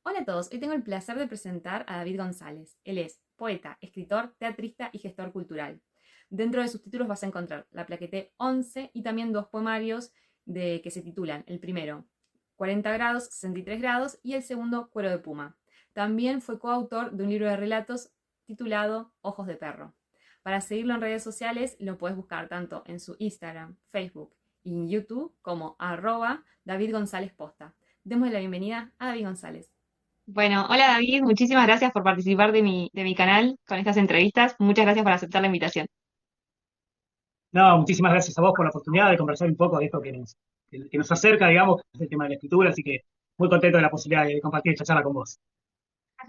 Hola a todos, hoy tengo el placer de presentar a David González. Él es poeta, escritor, teatrista y gestor cultural. Dentro de sus títulos vas a encontrar la Plaquete 11 y también dos poemarios que se titulan, el primero 40 grados, 63 grados y el segundo Cuero de Puma. También fue coautor de un libro de relatos titulado Ojos de Perro. Para seguirlo en redes sociales lo puedes buscar tanto en su Instagram, Facebook y en YouTube como David González Posta. Demos la bienvenida a David González. Bueno, hola David, muchísimas gracias por participar de mi canal con estas entrevistas. Muchas gracias por aceptar la invitación. No, muchísimas gracias a vos por la oportunidad de conversar un poco de esto que nos acerca, digamos, que es el tema de la escritura, así que muy contento de la posibilidad de compartir esta charla con vos.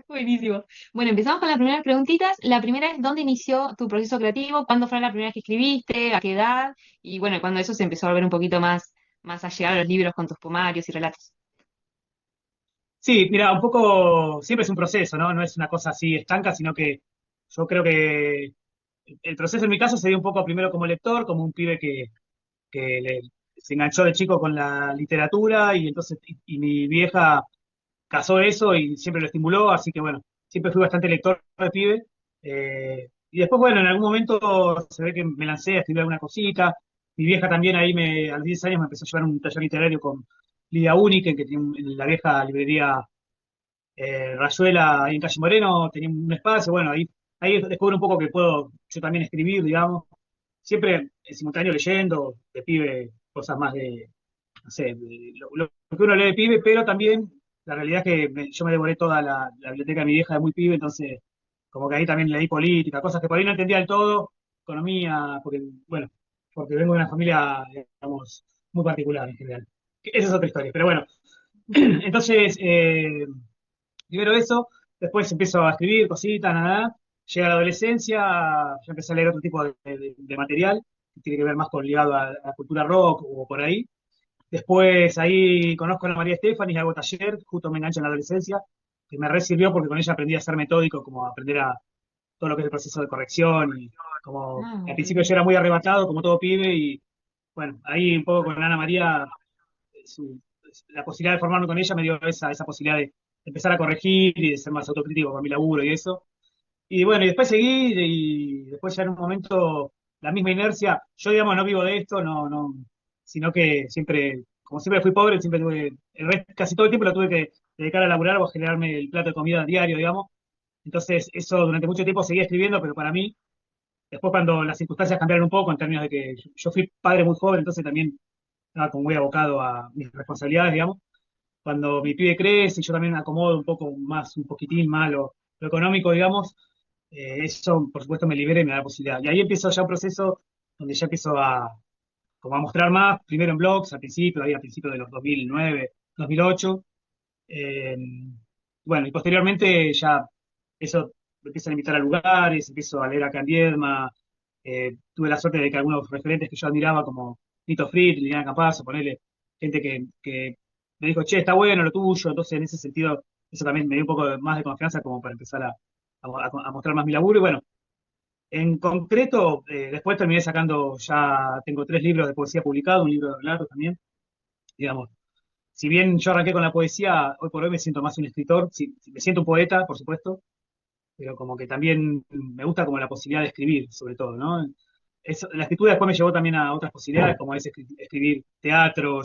Buenísimo. Bueno, empezamos con las primeras preguntitas. La primera es, ¿dónde inició tu proceso creativo? ¿Cuándo fue la primera vez que escribiste? ¿A qué edad? Y bueno, cuando eso se empezó a volver un poquito más a llegar a los libros con tus pomarios y relatos. Sí, mira, un poco, siempre es un proceso, ¿no? No es una cosa así estanca, sino que yo creo que el proceso en mi caso se dio un poco primero como lector, como un pibe que se enganchó de chico con la literatura y entonces, y mi vieja casó eso y siempre lo estimuló, así que bueno, siempre fui bastante lector de pibe. Y después, bueno, en algún momento se ve que me lancé a escribir alguna cosita. Mi vieja también a los 10 años me empezó a llevar a un taller literario con Lidia Unique, que tiene en la vieja librería Rayuela ahí en Calle Moreno, tenía un espacio, bueno, ahí descubro un poco que puedo yo también escribir, digamos, siempre en simultáneo leyendo, de pibe, cosas más de, no sé, lo que uno lee de pibe, pero también la realidad es que yo me devoré toda la biblioteca de mi vieja de muy pibe, entonces como que ahí también leí política, cosas que por ahí no entendía del todo, economía, porque, bueno, porque vengo de una familia, digamos, muy particular en general. Esa es otra historia, pero bueno, entonces, primero eso, después empiezo a escribir cositas, nada, llega la adolescencia, ya empecé a leer otro tipo de material, que tiene que ver más con ligado a la cultura rock o por ahí. Después ahí conozco a la María Estefani y hago taller, justo me engancho en la adolescencia, que me re sirvió porque con ella aprendí a ser metódico, como a aprender a todo lo que es el proceso de corrección, y como Ah, al principio yo buenísimo. era muy arrebatado, como todo pibe, y bueno, ahí un poco con Ana María, su- la posibilidad de formarme con ella me dio esa posibilidad de empezar a corregir y de ser más autocrítico con mi laburo y eso. Y bueno, y después seguí, y después ya en un momento, la misma inercia, yo digamos no vivo de esto, no, sino que siempre, como siempre fui pobre, siempre tuve, casi todo el tiempo lo tuve que dedicar a laburar o a generarme el plato de comida diario, digamos. Entonces, eso durante mucho tiempo seguía escribiendo, pero para mí, después cuando las circunstancias cambiaron un poco, en términos de que yo fui padre muy joven, entonces también estaba como muy abocado a mis responsabilidades, digamos. Cuando mi pibe crece y yo también acomodo un poco más, un poquitín más lo económico, digamos, eso por supuesto me libera y me da la posibilidad. Y ahí empiezo ya un proceso donde ya empiezo como a mostrar más, primero en blogs, al principio, ahí al principio de los 2009, 2008. eh, bueno, y posteriormente ya eso me empiezan a invitar a lugares, empiezo a leer acá en Viedma. Tuve la suerte de que algunos referentes que yo admiraba, como Nito Fried, Liliana Campazzo, ponerle gente que me dijo, che, está bueno lo tuyo. Entonces, en ese sentido, eso también me dio un poco más de confianza como para empezar a mostrar más mi laburo. Y bueno, en concreto, después terminé sacando, ya tengo 3 libros de poesía publicados, un libro de relatos también, digamos. Si bien yo arranqué con la poesía, hoy por hoy me siento más un escritor, sí, sí, me siento un poeta, por supuesto, pero como que también me gusta como la posibilidad de escribir, sobre todo, ¿no? La escritura después me llevó también a otras posibilidades, como es escribir teatro,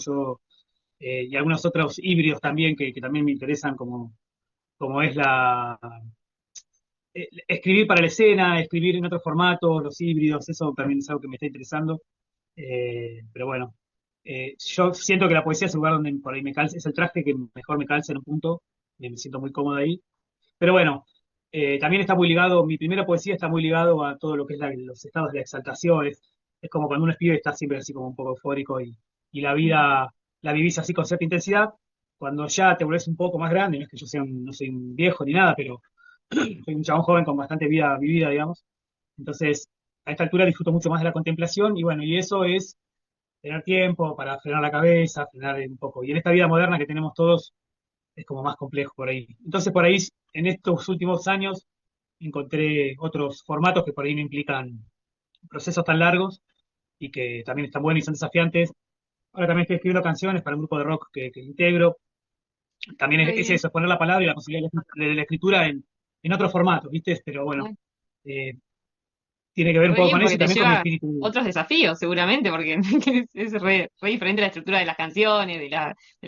y algunos otros híbridos también que también me interesan, como es escribir para la escena, escribir en otros formatos, los híbridos, eso también es algo que me está interesando. Pero bueno, yo siento que la poesía es el lugar donde por ahí me calza, es el traje que mejor me calza en un punto, me siento muy cómodo ahí. Pero bueno, también está muy ligado, mi primera poesía está muy ligado a todo lo que es los estados de la exaltación. Es como cuando uno escribe está siempre así como un poco eufórico y la vida la vivís así con cierta intensidad. Cuando ya te volvés un poco más grande, no es que yo sea no soy un viejo ni nada, pero soy un chabón joven con bastante vida vivida, digamos. Entonces, a esta altura disfruto mucho más de la contemplación y bueno, y eso es tener tiempo para frenar la cabeza, frenar un poco. Y en esta vida moderna que tenemos todos es como más complejo por ahí. Entonces, por ahí, en estos últimos años, encontré otros formatos que por ahí no implican procesos tan largos y que también están buenos y son desafiantes. Ahora también estoy escribiendo canciones para un grupo de rock que integro, también Está es bien. eso, es poner la palabra y la posibilidad de la escritura en otro formato, ¿viste? Pero bueno, Bueno, eh, tiene que ver un re poco bien, con eso porque y te también con mi lleva espíritu. otros desafíos, seguramente, porque es re diferente la estructura de las canciones, de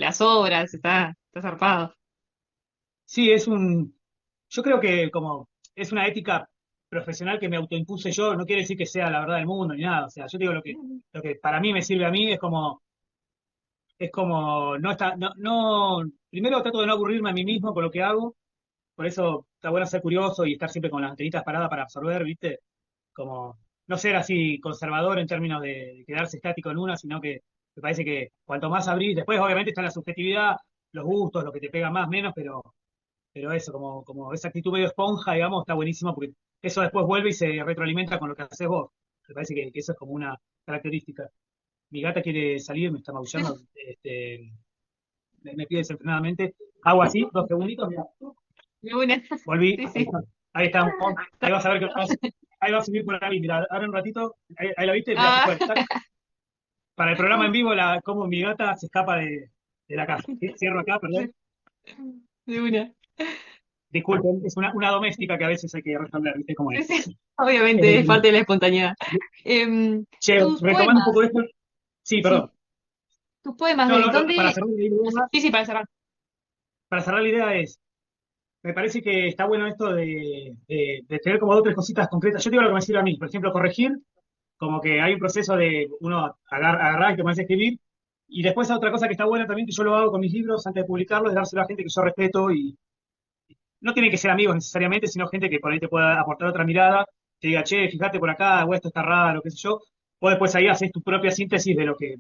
las obras, está zarpado. Sí, yo creo que como es una ética profesional que me autoimpuse yo, no quiere decir que sea la verdad del mundo ni nada. O sea, yo digo lo que para mí me sirve a mí es como, no está, primero trato de no aburrirme a mí mismo con lo que hago, por eso está bueno ser curioso y estar siempre con las antenitas paradas para absorber, ¿viste? Como no ser así conservador en términos de quedarse estático en una, sino que me parece que cuanto más abrís, después obviamente está la subjetividad, los gustos, lo que te pega más, menos, pero eso, como esa actitud medio esponja, digamos, está buenísimo porque eso después vuelve y se retroalimenta con lo que haces vos. Me parece que eso es como una característica. Mi gata quiere salir, me está maullando, me pide desenfrenadamente. Hago así, 2 segunditos, mira, De una. volví, Sí, sí. ahí estamos, ahí vas a ver que ahí va a subir por ahí, mira, ahora un ratito, ahí la viste, mira, se Ah, fue. Tac. Para el programa en vivo, como mi gata se escapa de la casa. Cierro acá, perdón. de una. Disculpen, es una doméstica que a veces hay que resolver, ¿viste cómo Sí, es? sí. Obviamente, es Eh, parte de la espontaneidad. Che, Tus retomando un poemas, poco esto, sí, perdón. sí, tus poemas, No, ¿de no, no, dónde? Sí, sí, para cerrar la idea es, me parece que está bueno esto de tener como 2 o 3 cositas concretas. Yo digo lo que me sirve a mí, por ejemplo, corregir, como que hay un proceso de uno agarrar y tomarse a escribir, y después otra cosa que está buena también, que yo lo hago con mis libros antes de publicarlos, es dárselo a gente que yo respeto y no tienen que ser amigos necesariamente, sino gente que por ahí te pueda aportar otra mirada, te diga, che, fíjate por acá, o esto está raro, qué sé yo. Vos después ahí haces tu propia síntesis de lo que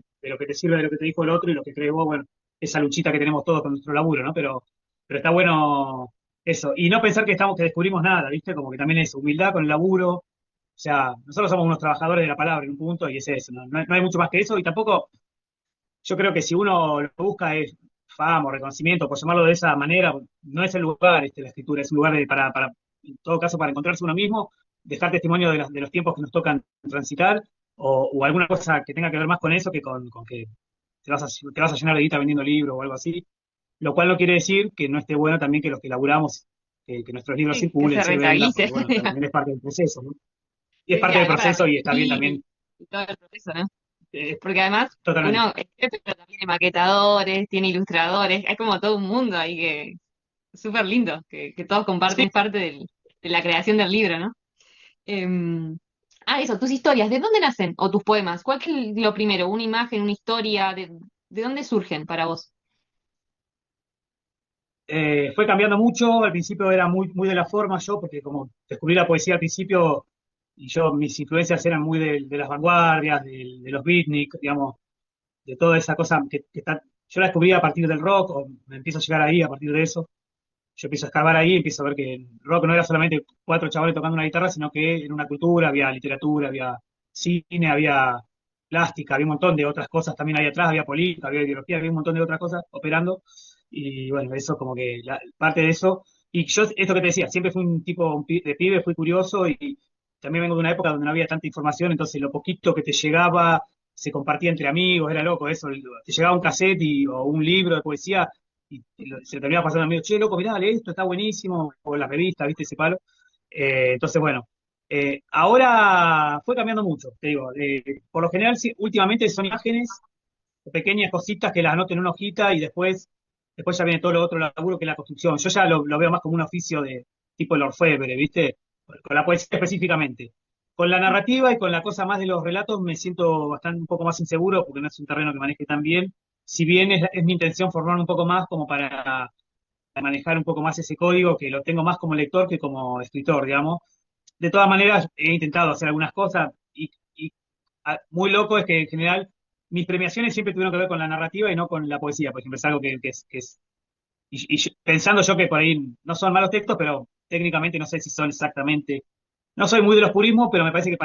te sirve, de lo que te dijo el otro y lo que crees vos, bueno, esa luchita que tenemos todos con nuestro laburo, ¿no? Pero está bueno eso. Y no pensar que descubrimos nada, ¿viste? Como que también es humildad con el laburo. O sea, nosotros somos unos trabajadores de la palabra en un punto y es eso, ¿no? No hay mucho más que eso y tampoco yo creo que si uno lo que busca es fama o reconocimiento, por llamarlo de esa manera, no es el lugar, la escritura, es un lugar en todo caso, para encontrarse uno mismo, dejar testimonio de los tiempos que nos tocan transitar, o alguna cosa que tenga que ver más con eso que con que te vas a llenar de guita vendiendo libros o algo así, lo cual no quiere decir que no esté bueno también que los que laburamos, que nuestros libros sí, que circulen, se se vendan, rentabilice. porque bueno, también es parte del proceso, ¿no? Y es Sí, sí, parte del además para proceso y está bien reinvertir también, y todo el proceso, ¿no? eh, Porque además totalmente. uno escribe, pero también tiene maquetadores, tiene ilustradores, hay como todo un mundo ahí que súper lindo, que todos Sí, comparten parte de la creación del libro, ¿no? Em, eso, tus historias, ¿de dónde nacen? O tus poemas, ¿cuál es lo primero? ¿Una imagen, una historia? De dónde surgen para vos? Fue cambiando mucho, al principio era muy, muy de la forma yo, porque como descubrí la poesía al principio, y mis influencias eran muy de las vanguardias, de los beatnik, digamos, de toda esa cosa que está, yo la descubrí a partir del rock, o me empiezo a llegar ahí a partir de eso, yo empiezo a escarbar ahí, empiezo a ver que el rock no era solamente 4 chavales tocando una guitarra, sino que era una cultura, había literatura, había cine, había plástica, había un montón de otras cosas también ahí atrás, había política, había ideología, había un montón de otras cosas operando. Y bueno, eso como que parte de eso. Y yo, esto que te decía, siempre fui un tipo de pibe, fui curioso y también vengo de una época donde no había tanta información, entonces lo poquito que te llegaba se compartía entre amigos, era loco eso. Te llegaba un cassette o un libro de poesía y se lo terminaba pasando a amigos, che, loco, mirá, lee esto, está buenísimo, o la revista, viste ese palo. Entonces, bueno, ahora fue cambiando mucho, te digo. Por lo general, sí, últimamente son imágenes o pequeñas cositas que las anoto en una hojita y después ya viene todo lo otro laburo que es la construcción. Yo ya lo veo más como un oficio de tipo el orfebre, ¿viste? Con la poesía específicamente. Con la narrativa y con la cosa más de los relatos me siento bastante un poco más inseguro porque no es un terreno que maneje tan bien. Si bien es mi intención formarme un poco más como para manejar un poco más ese código, que lo tengo más como lector que como escritor, digamos. De todas maneras, he intentado hacer algunas cosas y muy loco es que en general mis premiaciones siempre tuvieron que ver con la narrativa y no con la poesía, por ejemplo, es algo que es pensando yo que por ahí no son malos textos, pero técnicamente no sé si son exactamente, no soy muy de los purismos, pero me parece que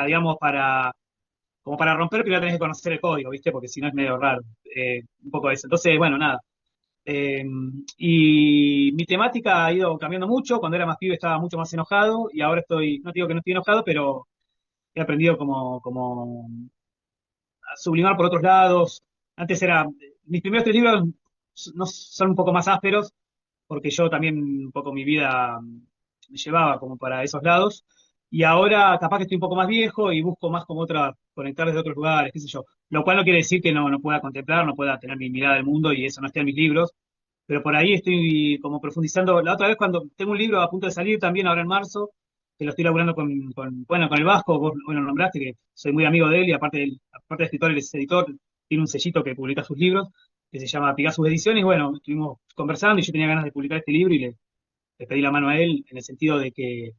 digamos, como para romper, primero tenés que conocer el código, ¿viste? Porque si no es medio raro, un poco eso. Entonces, bueno, nada. Eh, y mi temática ha ido cambiando mucho. Cuando era más pibe estaba mucho más enojado y ahora no digo que no estoy enojado, pero he aprendido como a sublimar por otros lados. Antes mis primeros 3 libros no son un poco más ásperos, porque yo también un poco mi vida me llevaba como para esos lados, y ahora capaz que estoy un poco más viejo y busco más como otra, conectar desde otros lugares, qué sé yo, lo cual no quiere decir que no pueda contemplar, no pueda tener mi mirada del mundo y eso no esté en mis libros, pero por ahí estoy como profundizando. La otra vez cuando tengo un libro a punto de salir también ahora en marzo, que lo estoy laburando bueno, con el Vasco, vos lo nombraste, que soy muy amigo de él y aparte de escritor, él es editor, tiene un sellito que publica sus libros, que se llama Pigasus Ediciones, y bueno, estuvimos conversando y yo tenía ganas de publicar este libro y le pedí la mano a él en el sentido de que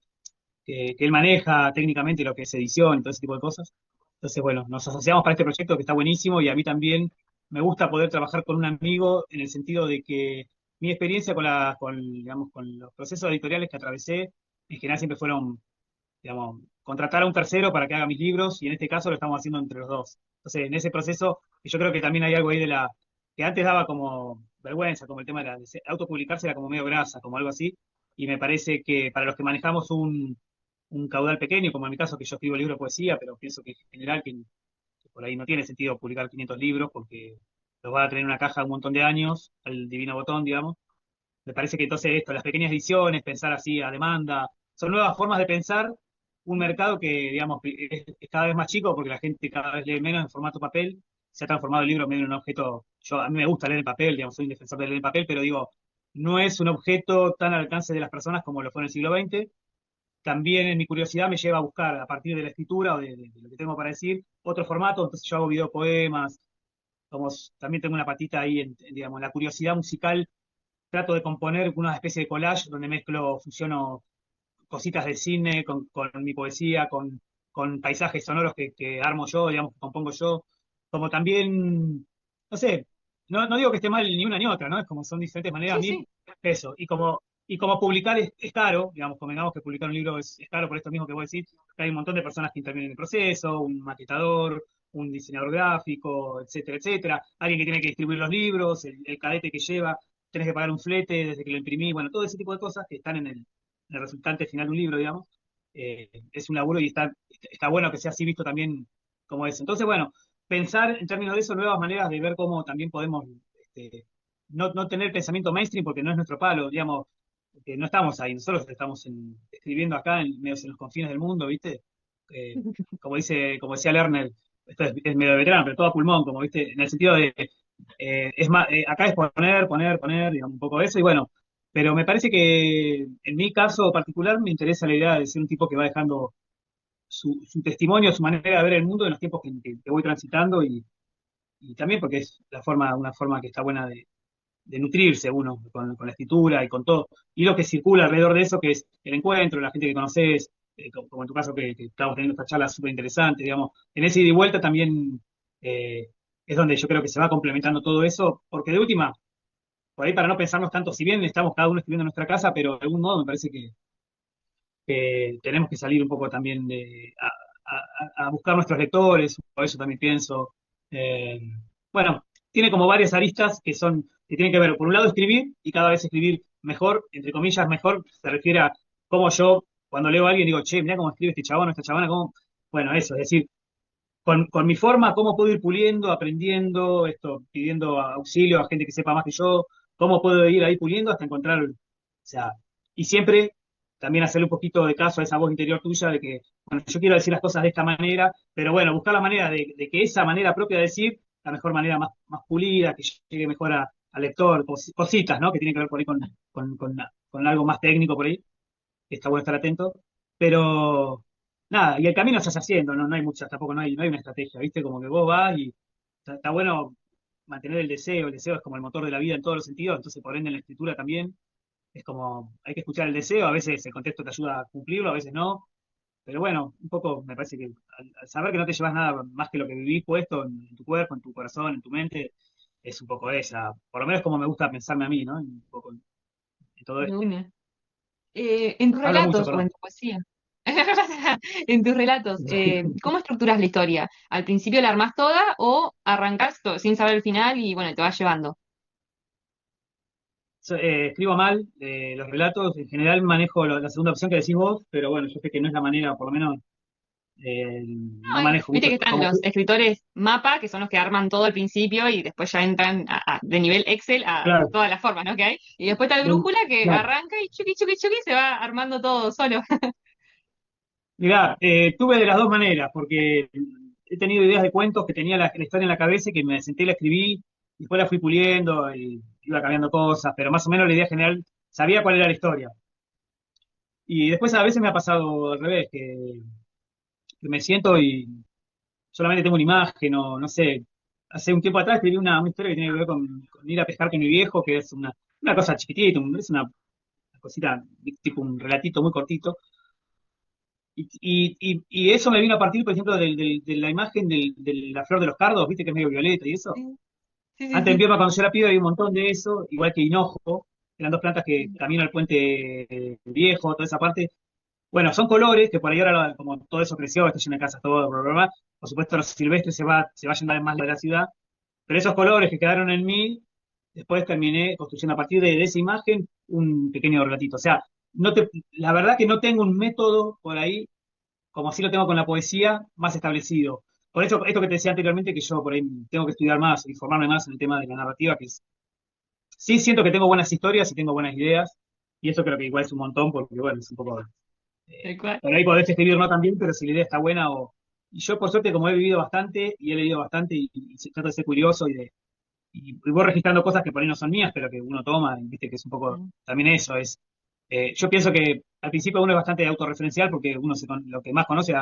él maneja técnicamente lo que es edición y todo ese tipo de cosas. Entonces, bueno, nos asociamos para este proyecto que está buenísimo y a mí también me gusta poder trabajar con un amigo en el sentido de que mi experiencia digamos, con los procesos editoriales que atravesé, en general siempre fueron, digamos, contratar a un tercero para que haga mis libros y en este caso lo estamos haciendo entre los dos. Entonces, en ese proceso, yo creo que también hay algo ahí que antes daba como vergüenza, como el tema de autopublicarse era como medio grasa, como algo así, y me parece que para los que manejamos un caudal pequeño, como en mi caso que yo escribo libros de poesía, pero pienso que en general que por ahí no tiene sentido publicar 500 libros porque los va a tener en una caja un montón de años, al divino botón, digamos. Me parece que entonces esto, las pequeñas ediciones, pensar así a demanda, son nuevas formas de pensar un mercado que, digamos, es cada vez más chico porque la gente cada vez lee menos en formato papel, se ha transformado el libro medio en un objeto, a mí me gusta leer en papel, digamos, soy un defensor de leer en papel, pero digo, no es un objeto tan al alcance de las personas como lo fue en el siglo XX. También en mi curiosidad me lleva a buscar a partir de la escritura o de lo que tengo para decir otro formato, entonces yo hago videopoemas, también tengo una patita ahí digamos, la curiosidad musical, trato de componer una especie de collage donde mezclo, fusiono cositas de cine con mi poesía, con paisajes sonoros que armo yo, digamos, que compongo yo, como también, no sé, no digo que esté mal ni una ni otra, ¿no? Es como son diferentes maneras, a Sí, mí sí. eso, y como publicar es caro, digamos, convengamos que publicar un libro es caro por esto mismo que vos decís, que hay un montón de personas que intervienen en el proceso, un maquetador, un diseñador gráfico, etcétera, etcétera, alguien que tiene que distribuir los libros, el cadete que lleva, tenés que pagar un flete desde que lo imprimí, bueno, todo ese tipo de cosas que están en el resultante final de un libro, digamos, es un laburo y está bueno que sea así visto también como es. Entonces, bueno, pensar en términos de eso, nuevas maneras de ver cómo también podemos no tener pensamiento mainstream porque no es nuestro palo, digamos, que no estamos ahí, nosotros estamos escribiendo acá en los confines del mundo, ¿viste? Eh, como decía Lerner, esto es medio veterano, pero todo a pulmón, como viste, en el sentido de, es más, acá es poner, digamos, un poco eso, y bueno, pero me parece que en mi caso particular me interesa la idea de ser un tipo que va dejando su testimonio, su manera de ver el mundo en los tiempos que voy transitando y también porque es una forma que está buena de nutrirse uno con la escritura y con todo. Y lo que circula alrededor de eso, que es el encuentro, la gente que conoces, como en tu caso que estamos teniendo esta charla súper interesante, digamos, en ese ida y vuelta también es donde yo creo que se va complementando todo eso, porque de última, por ahí para no pensarnos tanto, si bien estamos cada uno escribiendo en nuestra casa, pero de algún modo me parece que tenemos que salir un poco también a buscar nuestros lectores, por eso también pienso. eh, bueno, tiene como varias aristas que tienen que ver, por un lado, escribir, y cada vez escribir mejor, entre comillas, mejor, se refiere a cómo yo, cuando leo a alguien, digo, che, mirá cómo escribe este chabón o esta chabona, bueno, eso, es decir, con mi forma, cómo puedo ir puliendo, aprendiendo, pidiendo auxilio a gente que sepa más que yo, cómo puedo ir ahí puliendo hasta encontrar, o sea, y siempre también hacerle un poquito de caso a esa voz interior tuya de que, bueno, yo quiero decir las cosas de esta manera, pero bueno, buscar la manera de que esa manera propia de decir, la mejor manera más pulida, que llegue mejor al lector, cositas, ¿no? Que tienen que ver por ahí con algo más técnico por ahí, que está bueno estar atento, pero nada, y el camino se hace haciendo, no hay muchas, tampoco no hay una estrategia, ¿viste? Como que vos vas y está bueno mantener el deseo es como el motor de la vida en todos los sentidos, entonces por ende en la escritura también es como, hay que escuchar el deseo, a veces el contexto te ayuda a cumplirlo, a veces no, pero bueno, un poco me parece que al saber que no te llevas nada más que lo que vivís puesto en tu cuerpo, en tu corazón, en tu mente, es un poco esa, por lo menos como me gusta pensarme a mí, ¿no? Un poco en todo De esto. una. En tus Hablo mucho, relatos o perdón. en tu poesía. En tus relatos, ¿cómo estructuras la historia? ¿Al principio la armás toda o arrancás sin saber el final y bueno, te vas llevando? Escribo mal los relatos, en general manejo la segunda opción que decís vos, pero bueno, yo sé que no es la manera, por lo menos No Ay, manejo viste mucho, que están como que, los escritores mapa, que son los que arman todo al principio y después ya entran de nivel Excel a claro, todas las formas, ¿no? Que hay. Y después está el brújula que claro. arranca y chuki, chuki, chuki, se va armando todo solo. Mirá, tuve de las dos maneras, porque he tenido ideas de cuentos que tenía la historia en la cabeza y que me senté y la escribí, y después la fui puliendo y iba cambiando cosas, pero más o menos la idea general, sabía cuál era la historia. Y después a veces me ha pasado al revés, que me siento y solamente tengo una imagen o no sé. Hace un tiempo atrás escribí una historia que tiene que ver con ir a pescar con mi viejo, que es una cosa chiquitita, es una cosita, tipo un relatito muy cortito. Y eso me vino a partir, por ejemplo, de la imagen de la flor de los cardos, viste que es medio violeta y eso. Sí, sí, sí, Antes de sí. invierno, cuando yo era pibe, había un montón de eso, igual que hinojo, eran dos plantas que caminan al puente viejo, toda esa parte. Bueno, son colores que por ahí ahora, como todo eso creció, está lleno de casas, todo, bla, bla, bla. Por supuesto, los silvestres se va yendo más de la ciudad, pero esos colores que quedaron en mí, después terminé construyendo a partir de esa imagen un pequeño relatito. O sea, la verdad que no tengo un método por ahí como sí lo tengo con la poesía, más establecido. Por eso, esto que te decía anteriormente, que yo por ahí tengo que estudiar más y formarme más en el tema de la narrativa, sí siento que tengo buenas historias y tengo buenas ideas, y eso creo que igual es un montón, porque bueno, es un poco, Tal cual. por ahí podés escribir no tan bien, pero si la idea está buena, y yo por suerte como he vivido bastante, y he leído bastante, y trato de ser curioso, y voy registrando cosas que por ahí no son mías, pero que uno toma, y viste que es un poco, Mm. también eso, yo pienso que al principio uno es bastante autorreferencial, porque uno lo que más conoce,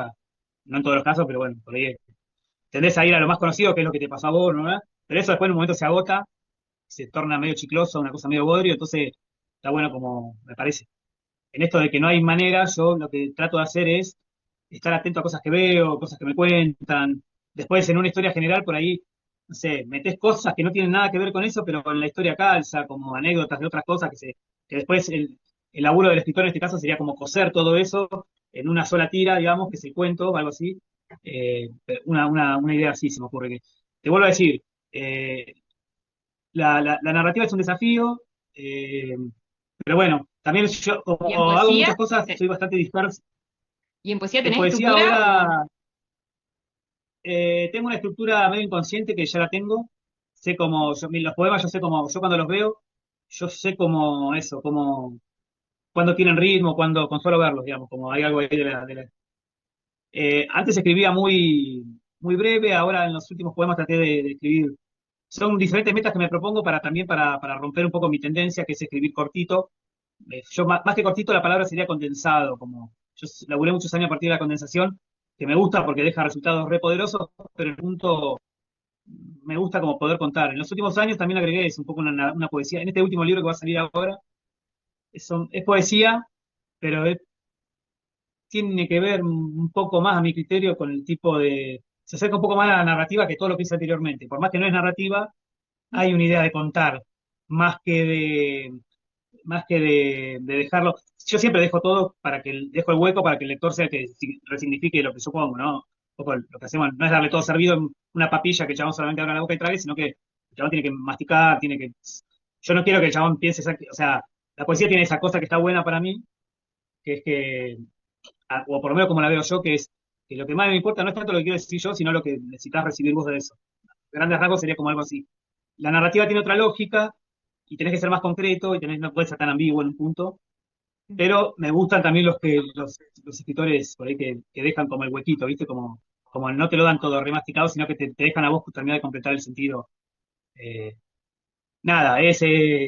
no en todos los casos, pero bueno, por ahí tendés a ir a lo más conocido, que es lo que te pasó a vos, ¿no? ¿Verdad? Pero eso después en un momento se agota, se torna medio chicloso, una cosa medio bodrio, entonces está bueno como, me parece. En esto de que no hay manera, yo lo que trato de hacer es estar atento a cosas que veo, cosas que me cuentan. Después en una historia general por ahí, no sé, metés cosas que no tienen nada que ver con eso, pero con la historia calza, como anécdotas de otras cosas que después el laburo del escritor en este caso sería como coser todo eso en una sola tira, digamos, que es el cuento o algo así. Una idea así se me ocurre que. Te vuelvo a decir, eh, la narrativa es un desafío, pero bueno, también yo, ¿Y en como hago poesía? muchas cosas, soy bastante disperso. ¿Y en poesía En tenés poesía estructura o...? ahora tengo una estructura medio inconsciente que ya la tengo. Sé cómo, los poemas yo sé cómo, yo cuando los veo, yo sé cómo eso, cómo, cuando tienen ritmo, cuando, con solo verlos, digamos, como hay algo ahí antes escribía muy breve, ahora en los últimos poemas traté de escribir. Son diferentes metas que me propongo también para romper un poco mi tendencia, que es escribir cortito. Yo más que cortito, la palabra sería condensado, como yo laburé muchos años a partir de la condensación, que me gusta porque deja resultados re poderosos, pero el punto me gusta como poder contar. En los últimos años también agregué es un poco una poesía. En este último libro que va a salir ahora, es poesía, pero tiene que ver un poco más a mi criterio con el tipo de. Se acerca un poco más a la narrativa que todo lo que hice anteriormente. Por más que no es narrativa, hay una idea de contar, más que de dejarlo. Yo siempre dejo todo dejo el hueco para que el lector sea el que resignifique lo que yo pongo, ¿no? Un poco lo que hacemos no es darle todo servido en una papilla que el chabón solamente abra la boca y trague, sino que el chabón tiene que masticar, yo no quiero que el chabón piense, o sea, la poesía tiene esa cosa que está buena para mí, que es que, o por lo menos como la veo yo, que es que lo que más me importa no es tanto lo que quiero decir yo, sino lo que necesitas recibir vos de eso. Grandes rasgos sería como algo así. La narrativa tiene otra lógica y tenés que ser más concreto y no puedes ser tan ambiguo en un punto, pero me gustan también los escritores por ahí que dejan como el huequito, ¿viste? Como no te lo dan todo remasticado, sino que te dejan a vos terminar de completar el sentido. Eh, Nada,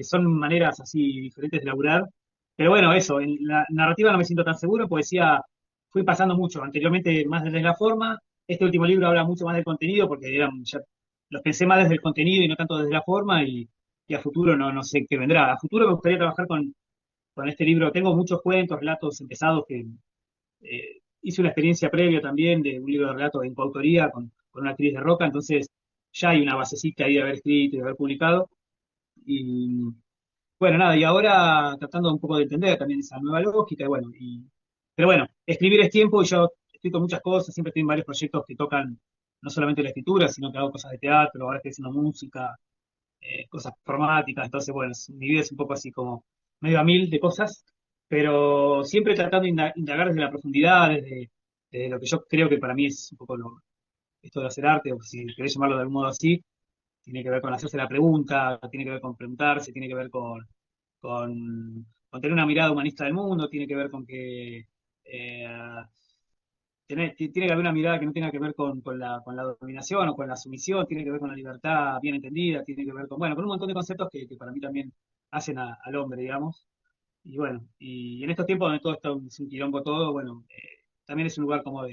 son maneras así diferentes de laburar, pero bueno, eso, en la narrativa no me siento tan seguro, poesía fui pasando mucho, anteriormente más desde la forma, este último libro habla mucho más del contenido, porque ya los pensé más desde el contenido y no tanto desde la forma, y a futuro no sé qué vendrá. A futuro me gustaría trabajar con este libro. Tengo muchos cuentos, relatos empezados que hice una experiencia previa también de un libro de relatos en coautoría con una actriz de Roca, entonces ya hay una basecita ahí de haber escrito y de haber publicado. Y bueno, nada, y ahora tratando un poco de entender también esa nueva lógica, y bueno, pero bueno, escribir es tiempo y yo estoy con muchas cosas, siempre estoy en varios proyectos que tocan no solamente la escritura, sino que hago cosas de teatro, ahora estoy haciendo música, cosas informáticas, entonces, bueno, mi vida es un poco así como medio a mil de cosas, pero siempre tratando de indagar desde la profundidad, lo que yo creo que para mí es un poco esto de hacer arte, o si querés llamarlo de algún modo así, tiene que ver con hacerse la pregunta, tiene que ver con preguntarse, tiene que ver con tener una mirada humanista del mundo, tiene que ver con que tiene que haber una mirada que no tenga que ver con la dominación o con la sumisión, tiene que ver con la libertad bien entendida, tiene que ver bueno, con un montón de conceptos que para mí también hacen al hombre, digamos. Y bueno, y en estos tiempos donde todo está es un quilombo todo, bueno, también es un lugar como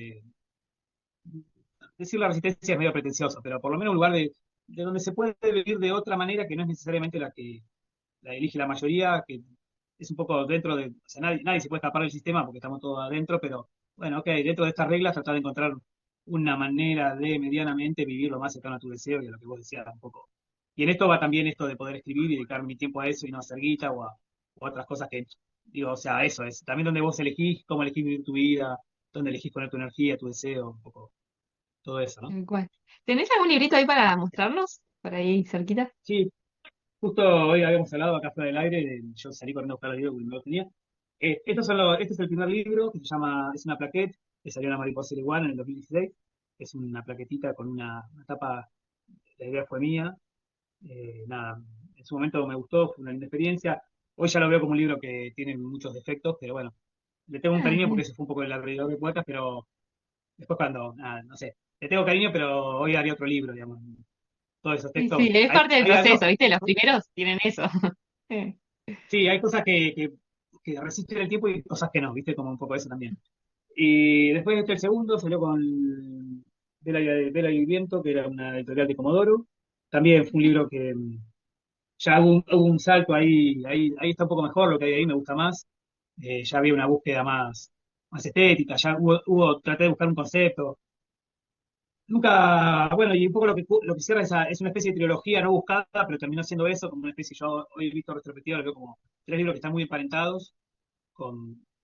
decir la resistencia es medio pretencioso, pero por lo menos un lugar de donde se puede vivir de otra manera que no es necesariamente la que la elige la mayoría, que es un poco dentro de, o sea, nadie se puede escapar del sistema porque estamos todos adentro, pero bueno, ok, dentro de estas reglas tratar de encontrar una manera de medianamente vivir lo más cercano a tu deseo y a lo que vos deseas un poco. Y en esto va también esto de poder escribir y dedicar mi tiempo a eso y no hacer guita o a otras cosas que, digo, o sea, eso es también donde vos elegís, cómo elegís vivir tu vida, dónde elegís poner tu energía, tu deseo, un poco todo eso, ¿no? Tal cual. ¿Tenés algún librito ahí para mostrarnos? Por ahí cerquita. Sí, justo hoy habíamos hablado acá fuera del aire, yo salí corriendo a buscar el libro porque no lo tenía. Este es el primer libro que se llama, es una plaquette, que salió en la Mariposa Iguana en el 2016. Es una plaquetita con una tapa, la idea fue mía. Nada, en su momento me gustó, fue una linda experiencia. Hoy ya lo veo como un libro que tiene muchos defectos, pero bueno, le tengo un Ah, cariño porque bien. ese fue un poco el abridor de puertas, pero después cuando, nada, no sé, le tengo cariño, pero hoy haría otro libro, digamos. Todos esos Sí, textos, sí, es parte del hay algo. proceso, ¿viste? Los primeros tienen eso. Sí, hay cosas que resisten el tiempo y cosas que no, ¿viste? Como un poco eso también. Y después el segundo salió con Vela y Viento, que era una editorial de Comodoro. También fue un libro que ya hubo un salto ahí está un poco mejor, lo que hay ahí me gusta más. Ya había una búsqueda más estética, ya traté de buscar un concepto. Nunca, bueno, y un poco lo que cierra es una especie de trilogía no buscada, pero terminó siendo eso, como una especie, yo hoy he visto retrospectiva, lo veo como tres libros que están muy emparentados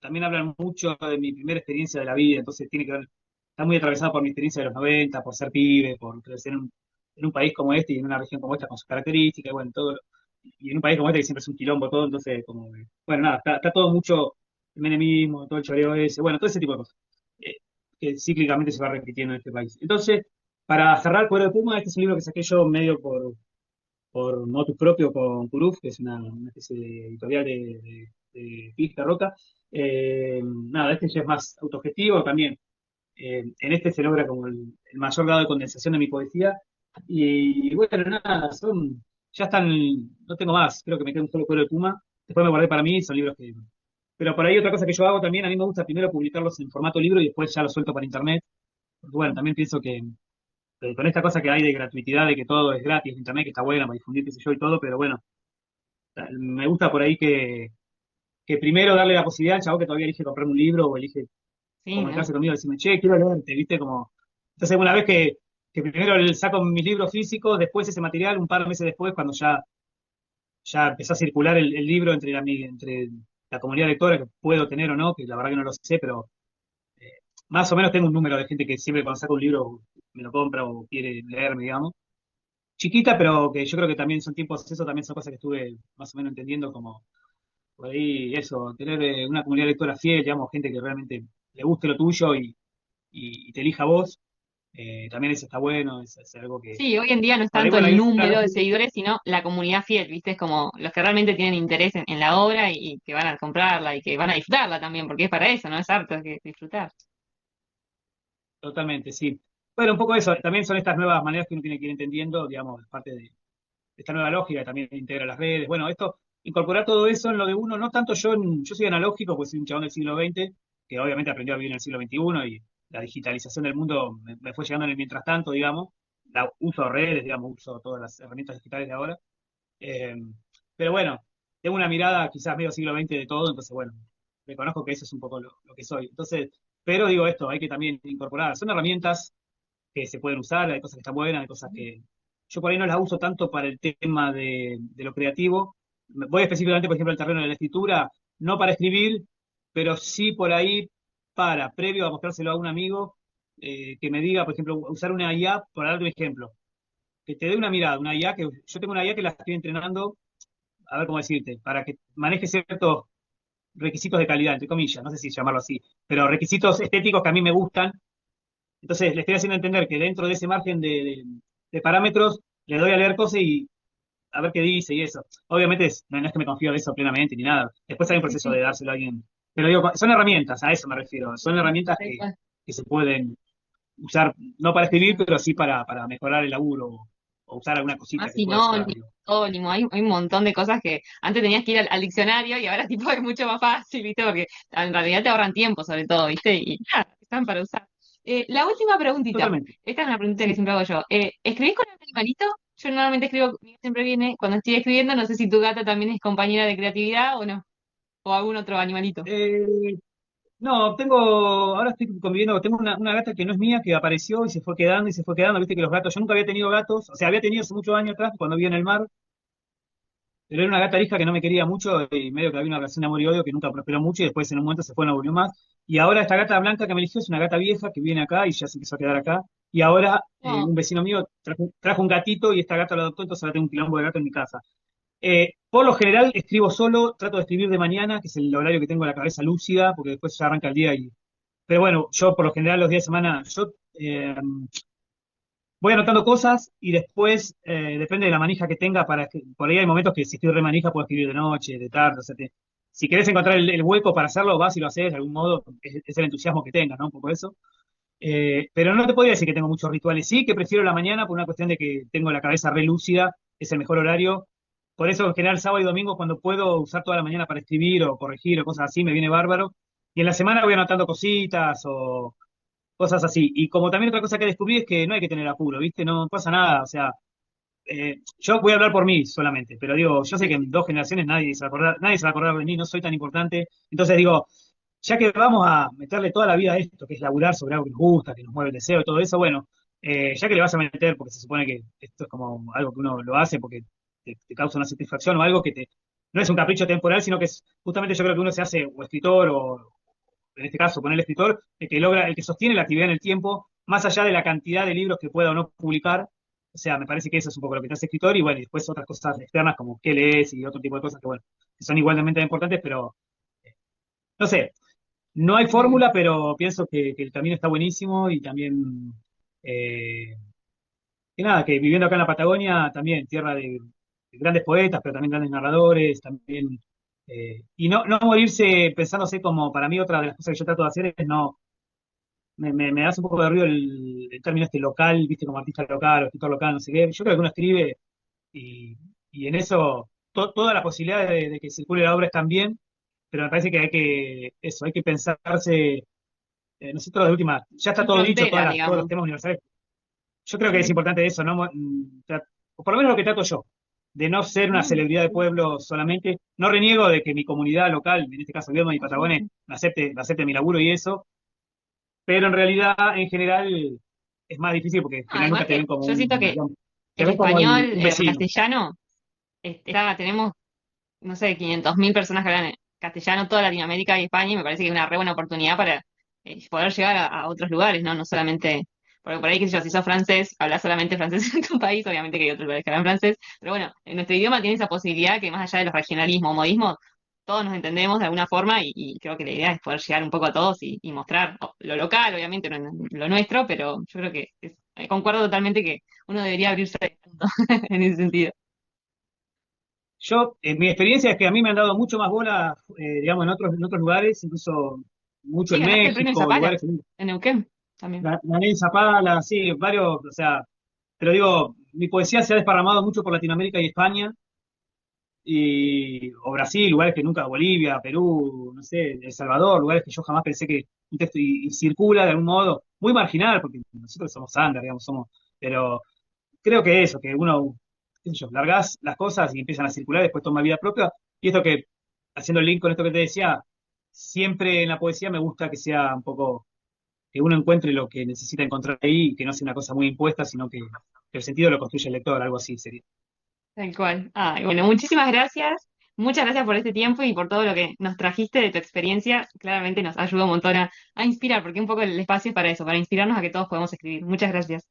también hablan mucho de mi primera experiencia de la vida, entonces tiene que ver, está muy atravesado por mi experiencia de los 90 por ser pibe, por crecer en un país como este y en una región como esta con sus características, y bueno, todo, y en un país como este que siempre es un quilombo todo, entonces bueno, nada, está todo mucho el menemismo, todo el choreo ese, bueno, todo ese tipo de cosas, eh, que cíclicamente se va repitiendo en este país. Entonces, para cerrar Cuero de Puma, este es un libro que saqué yo medio por motus propio con Puruf, que es una especie de editorial de Pista Roca. Nada, este ya es más autogestivo también. En este se logra como el mayor grado de condensación de mi poesía. Y bueno, nada, ya están, no tengo más, creo que me queda un solo cuero de Puma. Después me guardé para mí, son libros que. Pero por ahí otra cosa que yo hago también, a mí me gusta primero publicarlos en formato libro y después ya los suelto para internet. Porque bueno, también pienso que con esta cosa que hay de gratuitidad, de que todo es gratis en internet, que está bueno para difundir, qué sé yo y todo, pero bueno, me gusta por ahí que primero darle la posibilidad al chavo que todavía elige comprarme un libro o elige Sí, ¿no? comunicarse conmigo y decirme, che, quiero leerte, ¿viste? Entonces, una vez que primero saco mis libros físicos, después ese material, un par de meses después, cuando ya empezó a circular el libro entre la comunidad lectora que puedo tener o no, que la verdad que no lo sé, pero más o menos tengo un número de gente que siempre cuando saco un libro me lo compra o quiere leerme, digamos. Chiquita, pero que yo creo que también son tiempos, eso también son cosas que estuve más o menos entendiendo como por ahí eso, tener una comunidad lectora fiel, digamos, gente que realmente le guste lo tuyo y te elija a vos, también eso está bueno, es algo que, Sí, hoy en día no es por ahí, tanto bueno, el hay una número red. de seguidores, sino la comunidad fiel, ¿viste? Es como los que realmente tienen interés en la obra y que van a comprarla y que van a disfrutarla también, porque es para eso, ¿no? Es arte, es que disfrutar. Totalmente, sí. Bueno, un poco eso, también son estas nuevas maneras que uno tiene que ir entendiendo, digamos, parte de esta nueva lógica que también integra las redes. Bueno, incorporar todo eso en lo de uno, no tanto yo soy analógico, pues soy un chabón del siglo XX, que obviamente aprendió a vivir en el siglo XXI y la digitalización del mundo me fue llegando en el mientras tanto, digamos. Uso redes, digamos, uso todas las herramientas digitales de ahora. Eh, pero bueno, tengo una mirada quizás medio siglo XX de todo, entonces bueno, reconozco que eso es un poco lo que soy. Entonces, pero digo esto, hay que también incorporar, son herramientas que se pueden usar, hay cosas que están buenas, hay cosas que yo por ahí no las uso tanto para el tema de lo creativo. Voy específicamente, por ejemplo, al terreno de la escritura, no para escribir, pero sí por ahí previo a mostrárselo a un amigo, que me diga, por ejemplo, usar una IA, por darte un ejemplo, que te dé una mirada, una IA, que yo tengo una IA que la estoy entrenando, a ver cómo decirte, para que maneje ciertos requisitos de calidad, entre comillas, no sé si llamarlo así, pero requisitos estéticos que a mí me gustan. Entonces le estoy haciendo entender que dentro de ese margen de parámetros le doy a leer cosas y a ver qué dice y eso. Obviamente no es que me confío de eso plenamente ni nada. Después hay un Sí, proceso sí, de dárselo a alguien. Pero digo, son herramientas, a eso me refiero. Son herramientas tal cual. que se pueden usar, no para escribir, Ujú. pero sí para mejorar el laburo o usar alguna Más cosita que pueda ayudar. sinónimo, Digo. autónimo, hay un montón de cosas que antes tenías que ir al diccionario y ahora tipo es mucho más fácil, ¿viste? Porque en realidad te ahorran tiempo sobre todo, ¿viste? Y nada, están para usar. La última preguntita, Totalmente. esta es una pregunta que Sí. siempre hago yo. ¿Escribís con el animalito? Yo normalmente escribo, siempre viene, cuando estoy escribiendo, no sé si tu gata también es compañera de creatividad o no, o algún otro animalito. Eh, no, ahora estoy conviviendo, tengo una gata que no es mía, que apareció y se fue quedando y se fue quedando. Viste que los gatos, yo nunca había tenido gatos, o sea, había tenido hace muchos años atrás, cuando vivía en el mar, pero era una gata hija que no me quería mucho y medio que había una relación de amor y odio que nunca prosperó mucho y después en un momento se fue, no volvió más. Y ahora esta gata blanca que me eligió es una gata vieja que viene acá y ya se empezó a quedar acá. Y ahora No, un vecino mío trajo un gatito y esta gata lo adoptó, entonces ahora tengo un quilombo de gato en mi casa. Por lo general escribo solo, trato de escribir de mañana, que es el horario que tengo la cabeza lúcida, porque después ya arranca el día y... Pero bueno, yo por lo general los días de semana, voy anotando cosas y después, depende de la manija que tenga, por ahí hay momentos que si estoy re manija puedo escribir de noche, de tarde, o sea, si querés encontrar el hueco para hacerlo, vas y lo haces de algún modo, es el entusiasmo que tengas, ¿no? Un poco eso. Pero no te podría decir que tengo muchos rituales, sí que prefiero la mañana por una cuestión de que tengo la cabeza re lúcida, es el mejor horario. Por eso en general sábado y domingo cuando puedo usar toda la mañana para escribir o corregir o cosas así, me viene bárbaro. Y en la semana voy anotando cositas o cosas así. Y como también otra cosa que descubrí es que no hay que tener apuro, ¿viste? No pasa nada, o sea, yo voy a hablar por mí solamente, pero digo, yo sé que en 2 generaciones nadie se va a acordar de mí, no soy tan importante. Entonces digo, ya que vamos a meterle toda la vida a esto, que es laburar sobre algo que nos gusta, que nos mueve el deseo y todo eso, bueno, ya que le vas a meter, porque se supone que esto es como algo que uno lo hace porque te causa una satisfacción o algo que no es un capricho temporal, sino que es justamente yo creo que uno se hace o escritor o en este caso poner el escritor, el que sostiene la actividad en el tiempo, más allá de la cantidad de libros que pueda o no publicar. O sea, me parece que eso es un poco lo que te hace escritor y bueno, y después otras cosas externas como qué lees y otro tipo de cosas que bueno, que son igualmente importantes, pero no sé, no hay mm, fórmula, pero pienso que el camino está buenísimo y también, eh, que nada, que viviendo acá en la Patagonia, también tierra de grandes poetas, pero también grandes narradores, también, y no morirse pensándose como, para mí otra de las cosas que yo trato de hacer es no, me hace un poco de ruido el término este local, viste, como artista local o escritor local, no sé qué, yo creo que uno escribe y, y en eso toda la posibilidad de que circule la obra están bien, pero me parece que hay que pensarse. Nosotros de última, ya está sin todo dicho, fronteras, todos los digamos. temas universales. Yo creo que es Sí. importante eso, ¿no? O por lo menos lo que trato yo, de no ser una Mm, celebridad de pueblo solamente. No reniego de que mi comunidad local, en este caso Viedma y sí, Patagones, sí. me acepte mi laburo y eso, pero en realidad, en general, es más difícil porque en general nunca Además te ven que como yo siento que digamos, te el ven como español, un el vecino. castellano, tenemos, no sé, 500.000 personas que hablan castellano, toda Latinoamérica y España, y me parece que es una re buena oportunidad para poder llegar a otros lugares, ¿no? No solamente, porque por ahí, qué sé yo, si sos francés, hablas solamente francés en tu país, obviamente que hay otros lugares que hablan francés, pero bueno, en nuestro idioma tiene esa posibilidad que más allá de los regionalismos o modismos, todos nos entendemos de alguna forma y creo que la idea es poder llegar un poco a todos y mostrar lo local, obviamente, no lo nuestro, pero yo creo que concuerdo totalmente que uno debería abrirse en ese sentido. Mi experiencia es que a mí me han dado mucho más bola, digamos, en otros lugares, incluso mucho Sí, en ganaste el premio México, Zapala lugares. en Neuquén también. Gané en Zapala, sí, varios, o sea, pero digo, mi poesía se ha desparramado mucho por Latinoamérica y España, o Brasil, lugares que nunca, Bolivia, Perú, no sé, El Salvador, lugares que yo jamás pensé que un texto y circula de algún modo, muy marginal, porque nosotros somos under, digamos, pero creo que eso, que uno, qué sé yo, largás las cosas y empiezan a circular, después toma vida propia, y esto que, haciendo el link con esto que te decía, siempre en la poesía me gusta que sea un poco que uno encuentre lo que necesita encontrar ahí y que no sea una cosa muy impuesta, sino que el sentido lo construye el lector, algo así sería. Tal cual. Ah, y bueno, muchísimas gracias. Muchas gracias por este tiempo y por todo lo que nos trajiste de tu experiencia. Claramente nos ayuda un montón a inspirar, porque un poco el espacio es para eso, para inspirarnos a que todos podemos escribir. Muchas gracias.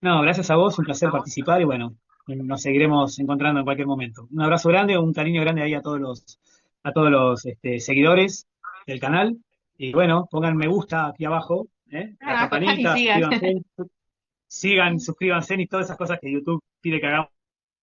No, gracias a vos, un placer participar y bueno, nos seguiremos encontrando en cualquier momento. Un abrazo grande, un cariño grande ahí a todos a todos los seguidores del canal. Y bueno, pongan me gusta aquí abajo, la Abajo, y campanita, sigan. suscríbanse, sigan, suscríbanse y todas esas cosas que YouTube pide que hagamos